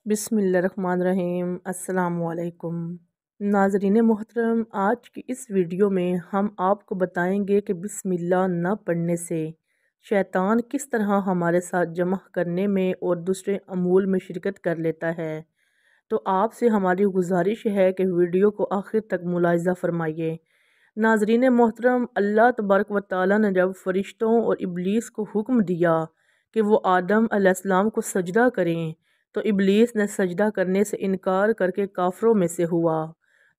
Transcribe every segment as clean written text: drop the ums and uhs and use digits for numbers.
बिस्मिल्लाहिर्रहमानिर्रहीम। अस्सलाम वालेकुम। नाज़रीन मोहतरम, आज की इस वीडियो में हम आपको बताएंगे कि बिस्मिल्लाह न पढ़ने से शैतान किस तरह हमारे साथ जमा करने में और दूसरे अमूल में शिरकत कर लेता है। तो आपसे हमारी गुजारिश है कि वीडियो को आखिर तक मुलाहिज़ा फरमाइए। नाज़रीन मोहतरम, अल्लाह तबारक व तआला ने जब फ़रिश्तों और इब्लीस को हुक्म दिया कि वो आदम अलैहिस्सलाम को सजदा करें, तो इब्लीस ने सजदा करने से इनकार करके काफरों में से हुआ।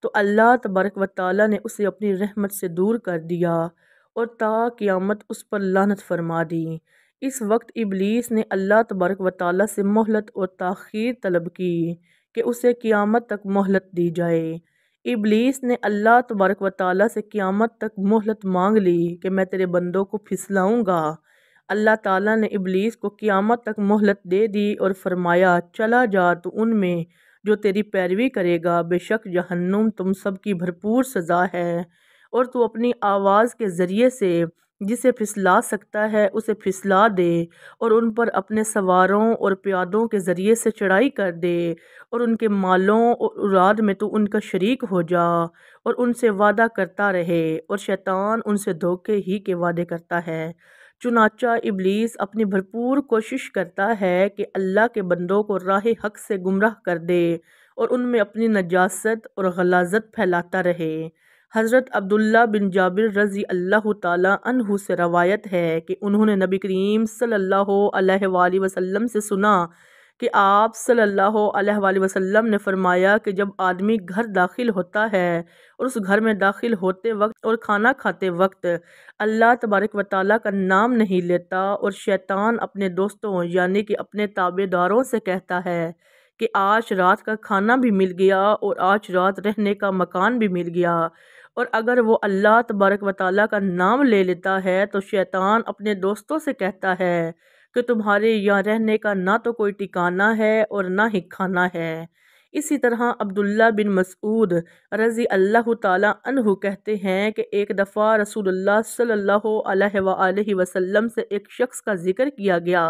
तो अल्लाह तबारक व तआला ने उसे अपनी रहमत से दूर कर दिया और ता क़यामत उस पर लानत फरमा दी। इस वक्त इब्लीस ने अल्लाह तबारक व तआला से मोहलत और ताख़ीर तलब की कि उसे क़यामत तक मोहलत दी जाए। इब्लीस ने अल्लाह तबारक व तआला से क़यामत तक मोहलत मांग ली कि मैं तेरे बंदों को फिसलाऊँगा। अल्लाह ताला ने इब्लीस को क़यामत तक मोहलत दे दी और फरमाया, चला जा तू उनमें जो तेरी पैरवी करेगा, बेशक जहन्नुम तुम सब की भरपूर सज़ा है। और तू अपनी आवाज़ के ज़रिए से जिसे फिसला सकता है उसे फिसला दे और उन पर अपने सवारों और प्यादों के ज़रिए से चढ़ाई कर दे और उनके मालों और औलाद में तू उनका शरीक हो जा और उनसे वादा करता रहे, और शैतान उनसे धोखे ही के वादे करता है। चुनाचा इब्लीस अपनी भरपूर कोशिश करता है कि अल्लाह के बंदों को राह हक से गुमराह कर दे और उनमें अपनी नजासत और गलाजत फैलाता रहे। हज़रत अब्दुल्ला बिन जाबिर रज़ी अल्लाह ताला अन्हु से रवायत है कि उन्होंने नबी करीम सल्लल्लाहु अलैहि वसल्लम से सुना कि आप सल्लल्लाहु अलैहि वसल्लम ने फरमाया कि जब आदमी घर दाखिल होता है और उस घर में दाखिल होते वक्त और खाना खाते वक्त अल्लाह तबारक व तआला का नाम नहीं लेता, और शैतान अपने दोस्तों यानी कि अपने ताबेदारों से कहता है कि आज रात का खाना भी मिल गया और आज रात रहने का मकान भी मिल गया, और अगर वो अल्लाह तबारक व तआला का नाम ले लेता है तो शैतान अपने दोस्तों से कहता है कि तुम्हारे यहाँ रहने का ना तो कोई ठिकाना है और ना ही खाना है। इसी तरह अब्दुल्ला बिन मसऊद रज़ी अल्लाह ताला अन्हु कहते हैं कि एक दफ़ा रसूलुल्लाह सल्लल्लाहु अलैहि वसल्लम से एक शख्स का जिक्र किया गया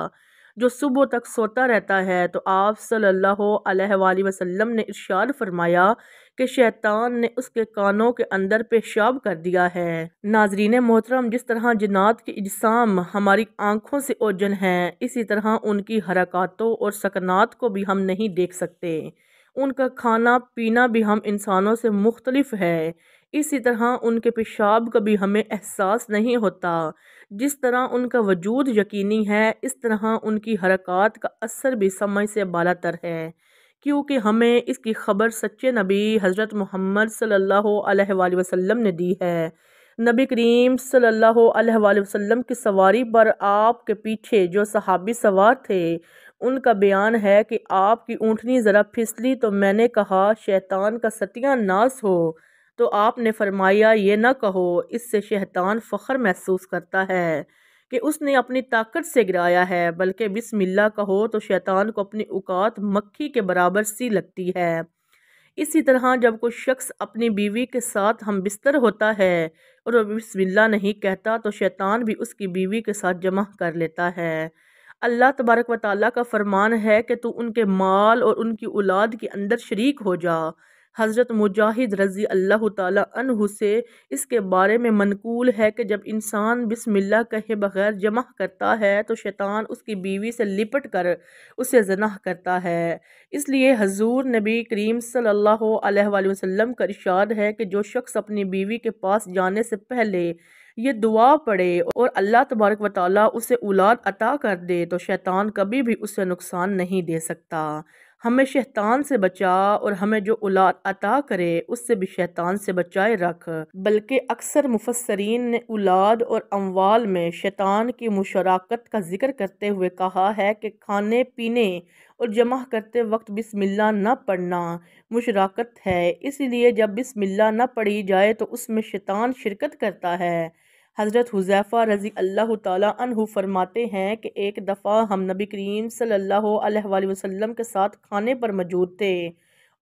जो सुबह तक सोता रहता है, तो आप सल्लल्लाहु अलैहि वसल्लम ने इरशाद फरमाया कि शैतान ने उसके कानों के अंदर पेशाब कर दिया है। नाजरीन मोहतरम, जिस तरह जिन्नात की इजसाम हमारी आँखों से ओझल हैं, इसी तरह उनकी हरकतों और सकनात को भी हम नहीं देख सकते। उनका खाना पीना भी हम इंसानों से मुख्तलिफ है। इसी तरह उनके पेशाब का भी हमें एहसास नहीं होता। जिस तरह उनका वजूद यकीनी है, इस तरह उनकी हरकत का असर भी समझ से बालातर है, क्योंकि हमें इसकी खबर सच्चे नबी हज़रत मोहम्मद सल्लल्लाहु अलैहि वसल्लम ने दी है। नबी करीम सल्लल्लाहु अलैहि वसल्लम की सवारी पर आपके पीछे जो सहाबी सवार थे, उनका बयान है कि आपकी ऊँटनी ज़रा फिसली तो मैंने कहा शैतान का सत्यानाश हो, तो आपने फरमाया ये ना कहो, इससे शैतान फ़ख्र महसूस करता है कि उसने अपनी ताकत से गिराया है, बल्कि बिस्मिल्लाह कहो तो शैतान को अपनी औकात मक्खी के बराबर सी लगती है। इसी तरह जब कोई शख्स अपनी बीवी के साथ हम बिस्तर होता है और वह बिस्मिल्लाह नहीं कहता, तो शैतान भी उसकी बीवी के साथ जमा कर लेता है। अल्लाह तबारक व तआला का फरमान है कि तू उनके माल और उनकी औलाद के अंदर शरीक हो जा। हज़रत मुजाहिद रज़ी अल्लाह ताला अन्हु से इसके बारे में मनकूल है कि जब इंसान बिस्मिल्लाह कहे बगैर जमा करता है तो शैतान उसकी बीवी से लिपट कर उसे ज़नाह करता है। इसलिए हजूर नबी करीम सल्लल्लाहु अलैहि वसल्लम का इरशाद है कि जो शख्स अपनी बीवी के पास जाने से पहले ये दुआ पढ़े और अल्लाह तबारक व तआला उसे औलाद अता कर दे, तो शैतान कभी भी उसे नुकसान नहीं दे सकता। हमें शैतान से बचा और हमें जो औलाद अता करे उससे भी शैतान से बचाए रख। बल्कि अक्सर मुफस्सरीन ने औलाद और अमवाल में शैतान की मुशराकत का जिक्र करते हुए कहा है कि खाने पीने और जमा करते वक्त बिस्मिल्लाह न पढ़ना मुशराकत है। इसीलिए जब बिस्मिल्लाह न पढ़ी जाए तो उसमें शैतान शिरकत करता है। हज़रत हुज़ैफ़ा रज़ी अल्लाह ताला अन्हु फरमाते हैं कि एक दफ़ा हम नबी करीम सल्लल्लाहु अलैहि वसल्लम के साथ खाने पर मौजूद थे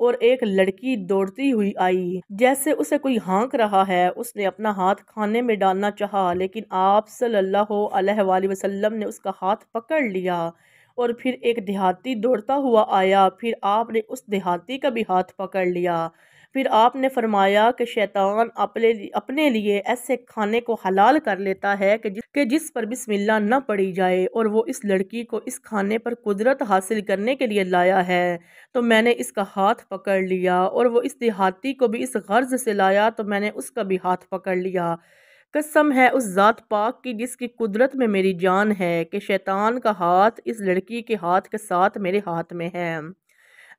और एक लड़की दौड़ती हुई आई, जैसे उसे कोई हाँक रहा है। उसने अपना हाथ खाने में डालना चाहा, लेकिन आप सल्लल्लाहु अलैहि वसल्लम ने उसका हाथ पकड़ लिया اور پھر ایک دیہاتی دوڑتا ہوا آیا، پھر آپ نے اس دیہاتی کا بھی ہاتھ پکڑ لیا۔ پھر آپ نے فرمایا کہ شیطان اپنے لیے ایسے کھانے کو حلال کر لیتا ہے کہ جس پر بسم اللہ نہ پڑھی جائے، اور وہ اس لڑکی کو اس کھانے پر قدرت حاصل کرنے کے لیے لایا ہے۔ تو میں نے اس کا ہاتھ پکڑ لیا، اور وہ اس دیہاتی کو بھی اس غرض سے لایا تو میں نے اس کا بھی ہاتھ پکڑ لیا۔ قسم ہے اس ذات پاک کی جس کی قدرت میں میری جان ہے کہ شیطان کا ہاتھ اس لڑکی کے ہاتھ کے ساتھ میرے ہاتھ میں ہے۔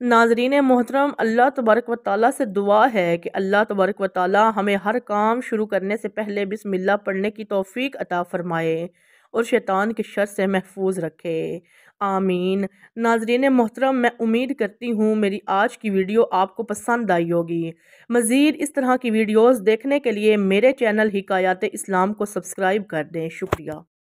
ناظرین محترم، اللہ تبارک و تعالیٰ سے دعا ہے کہ اللہ تبارک و تعالیٰ ہمیں ہر کام شروع کرنے سے پہلے بسم اللہ پڑھنے کی توفیق عطا فرمائے اور شیطان کے شر سے محفوظ رکھے، آمین۔ ناظرین محترم، میں امید کرتی ہوں میری آج کی ویڈیو آپ کو پسند آئی ہوگی۔ مزید اس طرح کی ویڈیوز دیکھنے کے لیے میرے چینل حکایات اسلام کو سبسکرائب کر دیں۔ شکریہ۔